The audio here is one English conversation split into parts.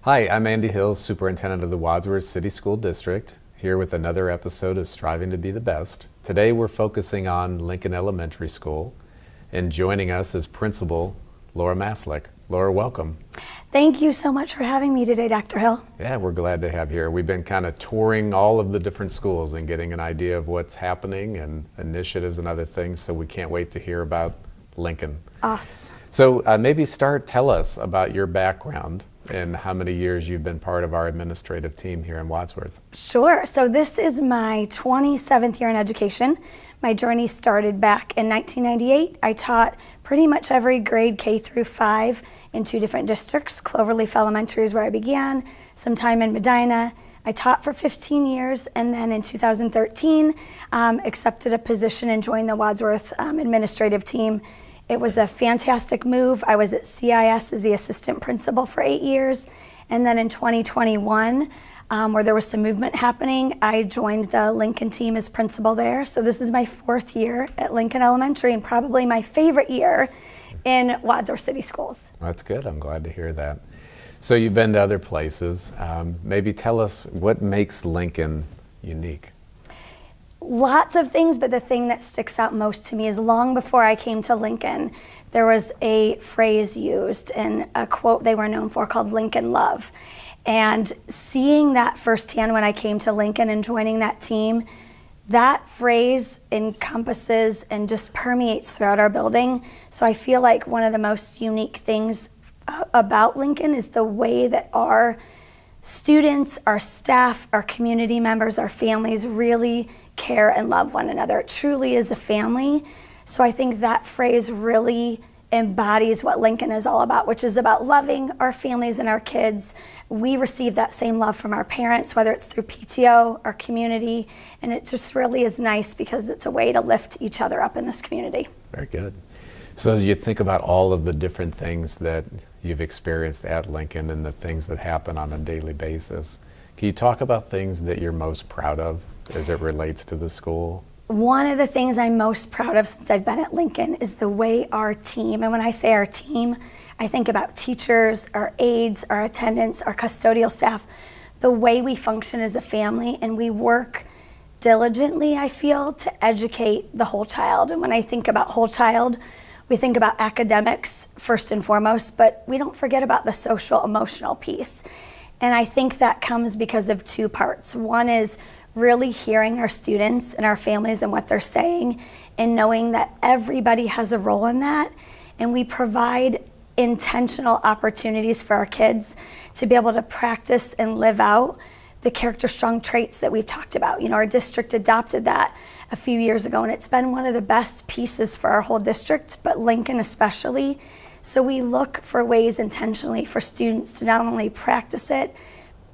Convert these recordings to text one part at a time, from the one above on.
Hi, I'm Andy Hills, Superintendent of the Wadsworth City School District, here with another episode of Striving to be the Best. Today we're focusing on Lincoln Elementary School, and joining us is Principal Laura Maslyk. Laura, welcome. Thank you so much for having me today, Dr. Hill. Yeah, we're glad to have you here. We've been kind of touring all of the different schools and getting an idea of what's happening and initiatives and other things, so we can't wait to hear about Lincoln. Awesome. So maybe tell us about your background and how many years you've been part of our administrative team here in Wadsworth. Sure. So this is my 27th year in education. My journey started back in 1998. I taught pretty much every grade K through 5 in 2 different districts. Cloverleaf Elementary is where I began, some time in Medina. I taught for 15 years, and then in 2013 accepted a position and joined the Wadsworth administrative team. It was a fantastic move. I was at CIS as the assistant principal for 8 years. And then in 2021, where there was some movement happening, I joined the Lincoln team as principal there. So this is my 4th year at Lincoln Elementary and probably my favorite year in Wadsworth City Schools. That's good. I'm glad to hear that. So you've been to other places. Maybe tell us what makes Lincoln unique. Lots of things, but the thing that sticks out most to me is long before I came to Lincoln, there was a phrase used and a quote they were known for called Lincoln Love. And seeing that firsthand when I came to Lincoln and joining that team, that phrase encompasses and just permeates throughout our building. So I feel like one of the most unique things about Lincoln is the way that our students, our staff, our community members, our families really care and love one another. It truly is a family. So I think that phrase really embodies what Lincoln is all about, which is about loving our families and our kids. We receive that same love from our parents, whether it's through PTO, our community, and it just really is nice because it's a way to lift each other up in this community. Very good. So as you think about all of the different things that you've experienced at Lincoln and the things that happen on a daily basis, can you talk about things that you're most proud of as it relates to the school? One of the things I'm most proud of since I've been at Lincoln is the way our team, and when I say our team, I think about teachers, our aides, our attendants, our custodial staff, the way we function as a family, and we work diligently, I feel, to educate the whole child. And when I think about whole child, we think about academics first and foremost, but we don't forget about the social emotional piece. And I think that comes because of 2 parts. One is really hearing our students and our families and what they're saying and knowing that everybody has a role in that, and we provide intentional opportunities for our kids to be able to practice and live out the character strong traits that we've talked about. You know, our district adopted that a few years ago, and it's been one of the best pieces for our whole district, but Lincoln especially. So we look for ways intentionally for students to not only practice it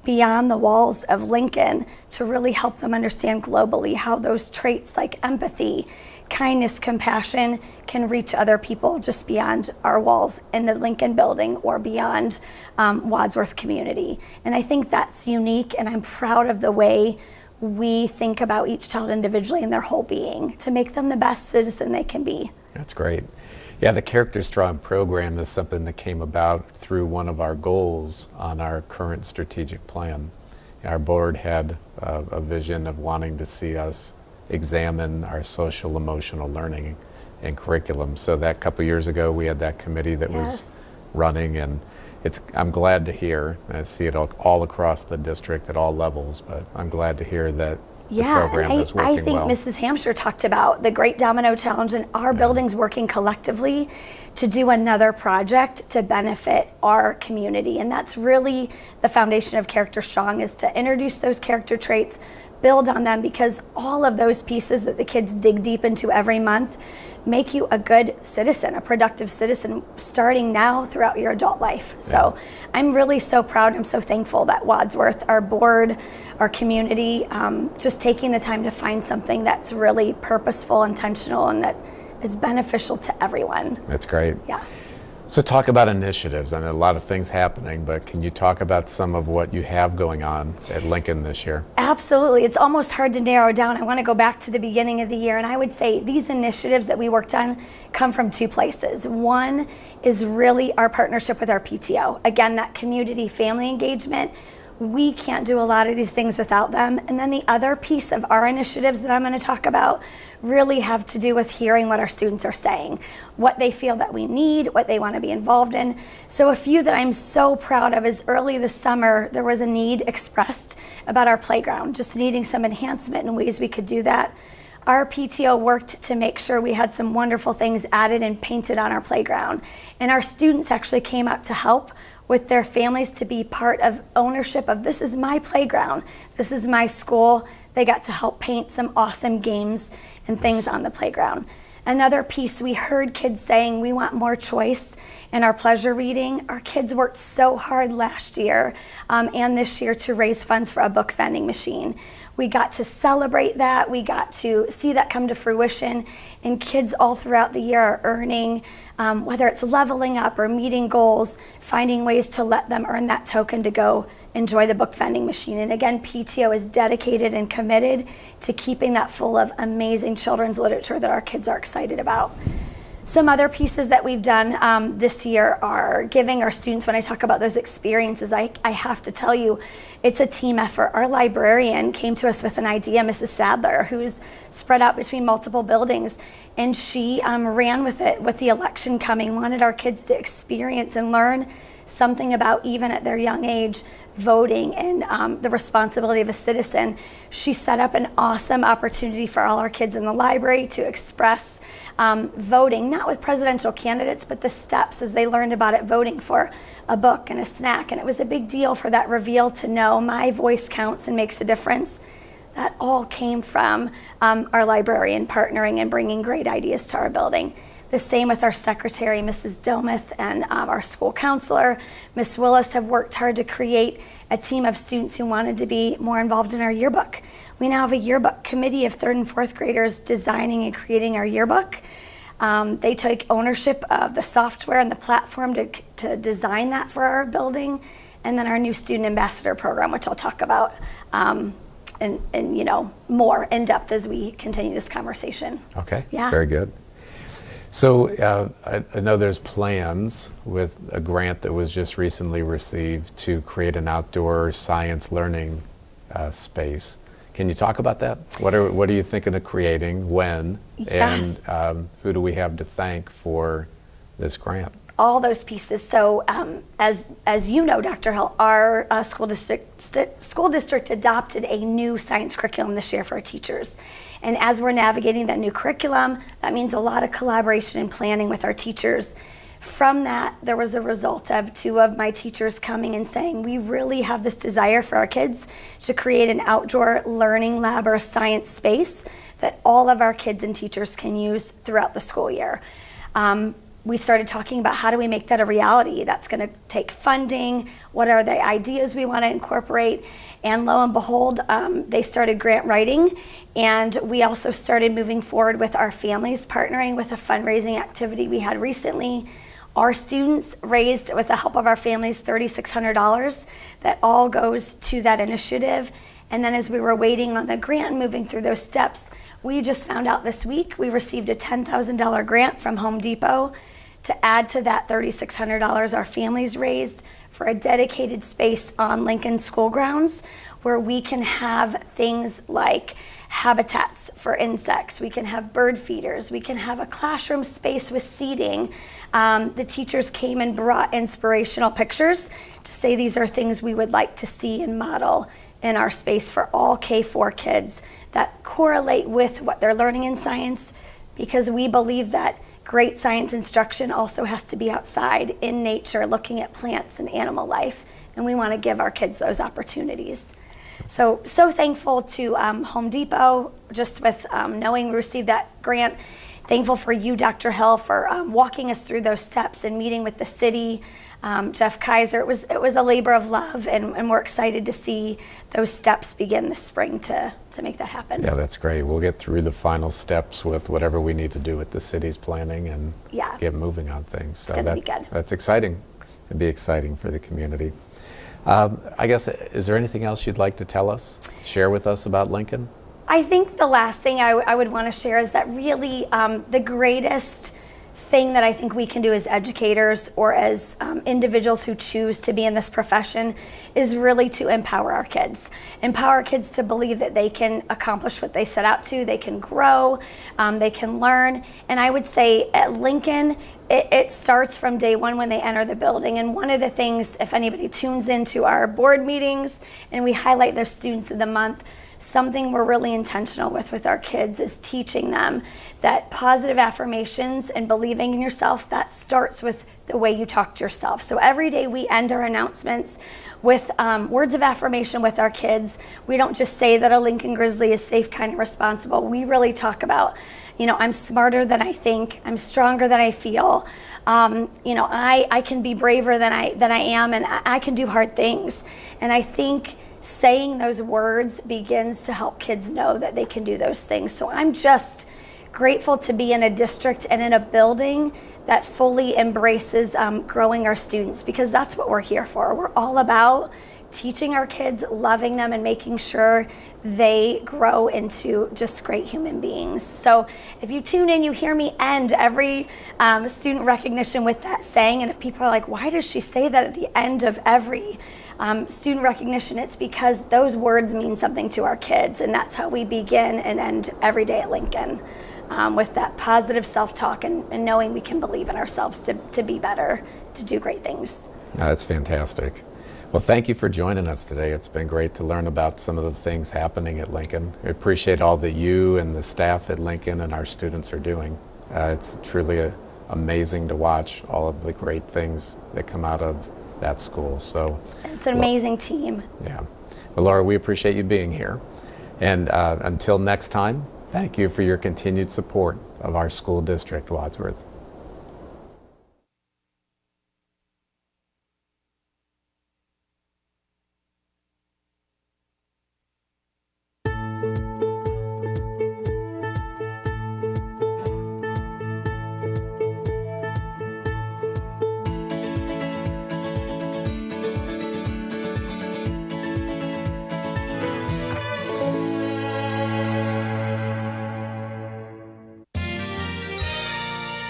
beyond the walls of Lincoln, to really help them understand globally how those traits like empathy, kindness, compassion can reach other people just beyond our walls in the Lincoln building or beyond Wadsworth community. And I think that's unique, and I'm proud of the way we think about each child individually and their whole being to make them the best citizen they can be. That's great. Yeah, the Character Strong program is something that came about through one of our goals on our current strategic plan. Our board had a vision of wanting to see us examine our social emotional learning and curriculum. So that couple years ago, we had that committee that was running, and I'm glad to hear, and I see it all across the district at all levels, but I'm glad to hear that the program is working well. I think Mrs. Hampshire talked about the Great Domino Challenge and our buildings working collectively to do another project to benefit our community. And that's really the foundation of Character Strong, is to introduce those character traits, build on them, because all of those pieces that the kids dig deep into every month make you a good citizen, a productive citizen, starting now throughout your adult life. So I'm really so proud. I'm so thankful that Wadsworth, our board, our community, just taking the time to find something that's really purposeful, intentional, and that is beneficial to everyone. That's great. Yeah. So talk about initiatives. I know a lot of things happening, but can you talk about some of what you have going on at Lincoln this year? Absolutely. It's almost hard to narrow down. I want to go back to the beginning of the year, and I would say these initiatives that we worked on come from two places. One is really our partnership with our PTO. Again, that community family engagement. We can't do a lot of these things without them. And then the other piece of our initiatives that I'm going to talk about really have to do with hearing what our students are saying, what they feel that we need, what they want to be involved in. So a few that I'm so proud of is early this summer, there was a need expressed about our playground, just needing some enhancement in ways we could do that. Our PTO worked to make sure we had some wonderful things added and painted on our playground. And our students actually came out to help with their families to be part of ownership of this is my playground, this is my school. They got to help paint some awesome games and things on the playground. Another piece, we heard kids saying we want more choice in our pleasure reading. Our kids worked so hard last year and this year to raise funds for a book vending machine. We got to celebrate that. We got to see that come to fruition. And kids all throughout the year are earning, whether it's leveling up or meeting goals, finding ways to let them earn that token to go enjoy the book vending machine. And again, PTO is dedicated and committed to keeping that full of amazing children's literature that our kids are excited about. Some other pieces that we've done this year are giving our students, when I talk about those experiences, I have to tell you, it's a team effort. Our librarian came to us with an idea, Mrs. Sadler, who's spread out between multiple buildings, and she ran with it with the election coming, wanted our kids to experience and learn something about, even at their young age, voting and the responsibility of a citizen. She set up an awesome opportunity for all our kids in the library to express voting, not with presidential candidates, but the steps as they learned about it, voting for a book and a snack. And it was a big deal for that reveal to know my voice counts and makes a difference. That all came from our librarian partnering and bringing great ideas to our building. The same with our secretary, Mrs. Dometh, and our school counselor, Miss Willis, have worked hard to create a team of students who wanted to be more involved in our yearbook. We now have a yearbook committee of 3rd and 4th graders designing and creating our yearbook. They take ownership of the software and the platform to design that for our building. And then our new student ambassador program, which I'll talk about and you know, more in depth as we continue this conversation. Okay, yeah. Very good. So I know there's plans with a grant that was just recently received to create an outdoor science learning space. Can you talk about that? What are you thinking of creating, when, Yes. and who do we have to thank for this grant? All those pieces. So as you know, Dr. Hill, our school district adopted a new science curriculum this year for our teachers. And as we're navigating that new curriculum, that means a lot of collaboration and planning with our teachers. From that, there was a result of 2 of my teachers coming and saying, we really have this desire for our kids to create an outdoor learning lab or a science space that all of our kids and teachers can use throughout the school year. We started talking about how do we make that a reality. That's going to take funding. What are the ideas we want to incorporate? And lo and behold, they started grant writing. And we also started moving forward with our families, partnering with a fundraising activity we had recently. Our students raised, with the help of our families, $3,600. That all goes to that initiative. And then as we were waiting on the grant and moving through those steps, we just found out this week we received a $10,000 grant from Home Depot to add to that $3,600 our families raised for a dedicated space on Lincoln school grounds where we can have things like habitats for insects, we can have bird feeders, we can have a classroom space with seating. The teachers came and brought inspirational pictures to say these are things we would like to see and model in our space for all K-4 kids that correlate with what they're learning in science, because we believe that great science instruction also has to be outside in nature, looking at plants and animal life, and we want to give our kids those opportunities. So thankful to Home Depot, just with knowing we received that grant. Thankful for you, Dr. Hill, for walking us through those steps and meeting with the city Jeff Kaiser. It was a labor of love, and we're excited to see those steps begin this spring to make that happen. Yeah, that's great. We'll get through the final steps with whatever we need to do with the city's planning and get moving on things. So it's going to be good. That's exciting. It'd be exciting for the community. I guess, is there anything else you'd like to tell us, share with us about Lincoln? I think the last thing I would want to share is that really the greatest thing that I think we can do as educators or as individuals who choose to be in this profession is really to empower our kids. Empower our kids to believe that they can accomplish what they set out to, they can grow, they can learn. And I would say at Lincoln, it starts from day one when they enter the building. And one of the things, if anybody tunes into our board meetings and we highlight their students of the month, something we're really intentional with our kids is teaching them that positive affirmations and believing in yourself, that starts with the way you talk to yourself. So every day we end our announcements with words of affirmation with our kids. We don't just say that a Lincoln Grizzly is safe, kind, and responsible. We really talk about, I'm smarter than I think, I'm stronger than I feel. I can be braver than I am, and I can do hard things. And I think saying those words begins to help kids know that they can do those things. So I'm just grateful to be in a district and in a building that fully embraces growing our students, because that's what we're here for. We're all about teaching our kids, loving them, and making sure they grow into just great human beings. So if you tune in, you hear me end every student recognition with that saying. And if people are like, why does she say that at the end of every student recognition? It's because those words mean something to our kids, and that's how we begin and end every day at Lincoln, with that positive self-talk and knowing we can believe in ourselves to be better, to do great things. That's fantastic. Well, thank you for joining us today. It's been great to learn about some of the things happening at Lincoln. We appreciate all that you and the staff at Lincoln and our students are doing. It's truly amazing to watch all of the great things that come out of that school. So it's an amazing team. Yeah. Well, Laura, we appreciate you being here. And until next time, thank you for your continued support of our school district, Wadsworth.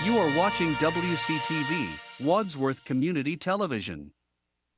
You are watching WCTV, Wadsworth Community Television.